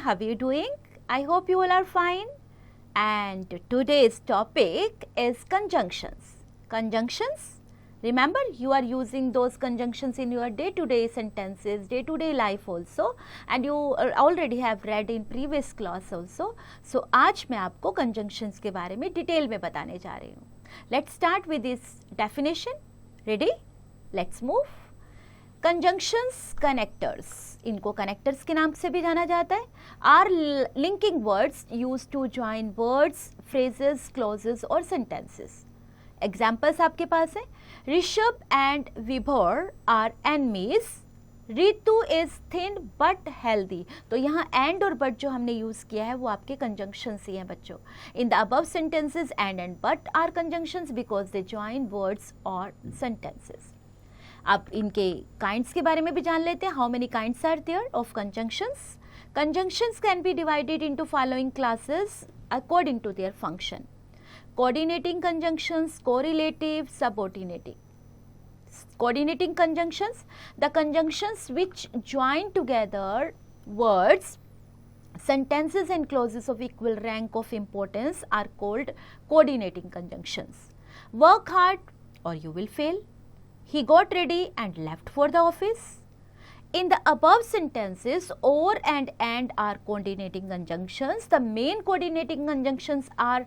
how are you doing? I hope you all are fine. And today's topic is conjunctions. Conjunctions? Remember, you are using those conjunctions in your day-to-day sentences, day-to-day life also, and you already have read in previous class also. So, आज मैं आपको conjunctions के बारे में detail में बताने जा रही हूँ. Let's start with this definition. Ready? Let's move. Conjunctions, connectors. इनको connectors के नाम से भी जाना जाता है. Are linking words used to join words, phrases, clauses और sentences. Examples आपके पास है. ऋषभ and विभोर are enemies. Ritu is thin but healthy. तो यहाँ and और but जो हमने यूज किया है वो आपके conjunctions ही हैं बच्चों. In the above sentences and but are conjunctions because they join words or sentences. अब इनके kinds के बारे में भी जान लेते हैं. How many kinds are there of conjunctions? Conjunctions can be divided into following classes according to their function. Coordinating conjunctions, correlative, subordinating. Coordinating conjunctions, the conjunctions which join together words, sentences and clauses of equal rank of importance are called coordinating conjunctions. Work hard or you will fail. He got ready and left for the office. In the above sentences, or and are coordinating conjunctions. The main coordinating conjunctions are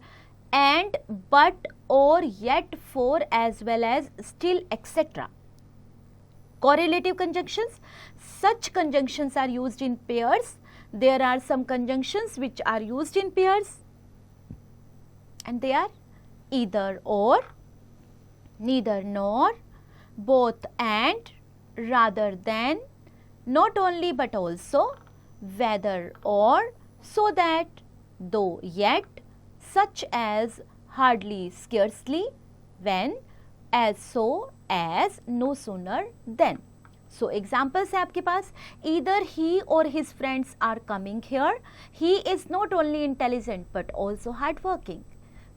and, but, or, yet, for, as well as, still, etc. Correlative conjunctions. Such conjunctions are used in pairs. There are some conjunctions which are used in pairs and they are either or, neither nor, both and, rather than, not only but also, whether or, so that, though yet, such as, hardly, scarcely, when, as so, as, no sooner than. So examples है आपके पास. Either he or his friends are coming here. He is not only intelligent but also hardworking.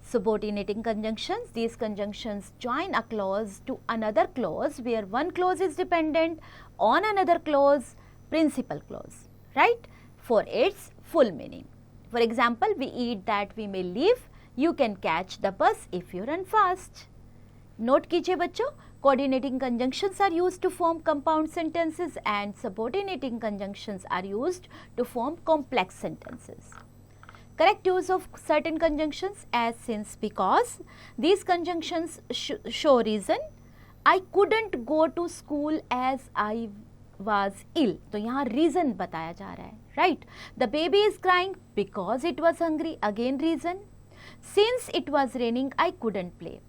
Subordinating conjunctions. These conjunctions join a clause to another clause where one clause is dependent on another clause, principal clause, right, for its full meaning. For example, we eat that we may live. You can catch the bus if you run fast. Note कीजिए बच्चों, coordinating conjunctions are used to form compound sentences and subordinating conjunctions are used to form complex sentences. Correct use of certain conjunctions as, since, because. These conjunctions show reason. I couldn't go to school as I was ill. तो यहाँ reason बताया जा रहा है, right? The baby is crying because it was hungry. Again reason. Since it was raining, I couldn't play.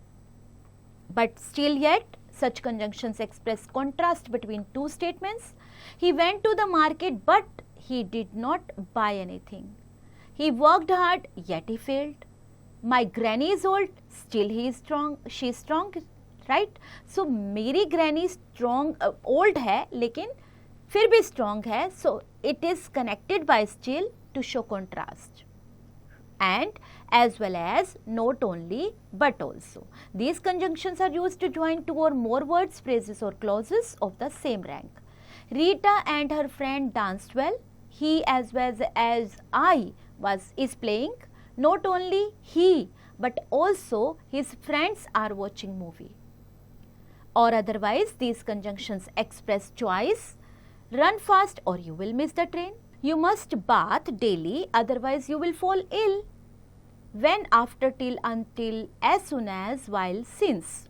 But still yet, such conjunctions express contrast between two statements. He went to the market but he did not buy anything. He worked hard yet he failed. My granny is old, still he is strong. She is strong, right? So मेरी granny strong, old है लेकिन फिर भी strong है. So it is connected by still to show contrast. And as well as not only but also. These conjunctions are used to join two or more words, phrases or clauses of the same rank. Rita and her friend danced well. He as well as I is playing. Not only he but also his friends are watching movie. Or otherwise, these conjunctions express choice. Run fast or you will miss the train. You must bath daily, otherwise you will fall ill. When, after, till, until, as soon as, while, since.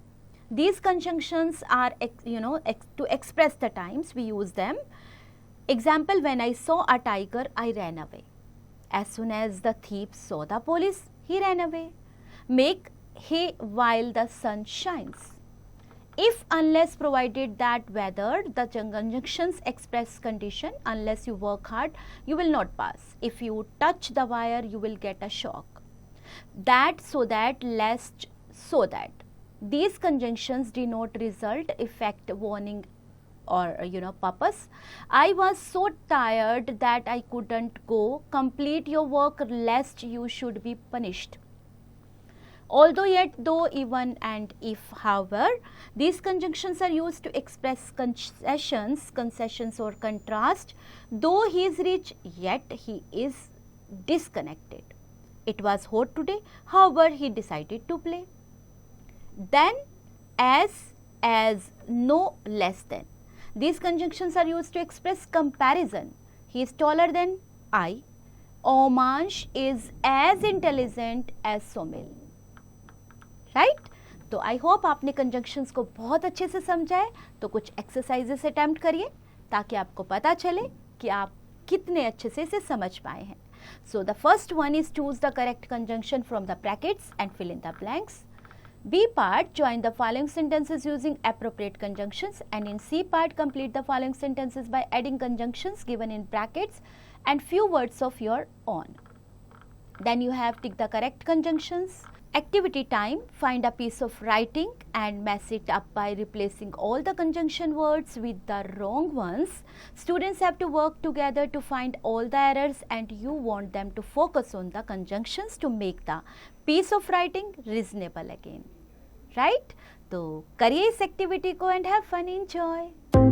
These conjunctions are, to express the times we use them. Example, when I saw a tiger, I ran away. As soon as the thief saw the police, he ran away. Make hay while the sun shines. If, unless, provided that, whether, the conjunctions express condition. Unless you work hard, you will not pass. If you touch the wire, you will get a shock. That, so that, lest, so that. These conjunctions denote result, effect, warning or purpose. I was so tired that I couldn't go. Complete your work lest you should be punished. Although, yet, though, even, and if. However, these conjunctions are used to express concessions or contrast. Though he is rich, yet he is disconnected. It was hot today, however, he decided to play. Then, as, no, less than. These conjunctions are used to express comparison. He is taller than I. Omansh is as intelligent as Somil. Right तो I hope आपने conjunctions को बहुत अच्छे से समझा है. तो कुछ एक्सरसाइजेस अटेम्प्ट करिए ताकि आपको पता चले कि आप कितने अच्छे से इसे समझ पाए हैं. So the first one is choose the correct conjunction from the brackets and fill in the blanks. B part, join the following sentences using appropriate conjunctions, and in C part, complete the following sentences by adding conjunctions given in brackets and few words of your own. Then you have tick the correct conjunctions. Activity time, find a piece of writing and mess it up by replacing all the conjunction words with the wrong ones. Students have to work together to find all the errors, and you want them to focus on the conjunctions to make the piece of writing reasonable again. Right? तो करिए इस activity को and have fun, enjoy.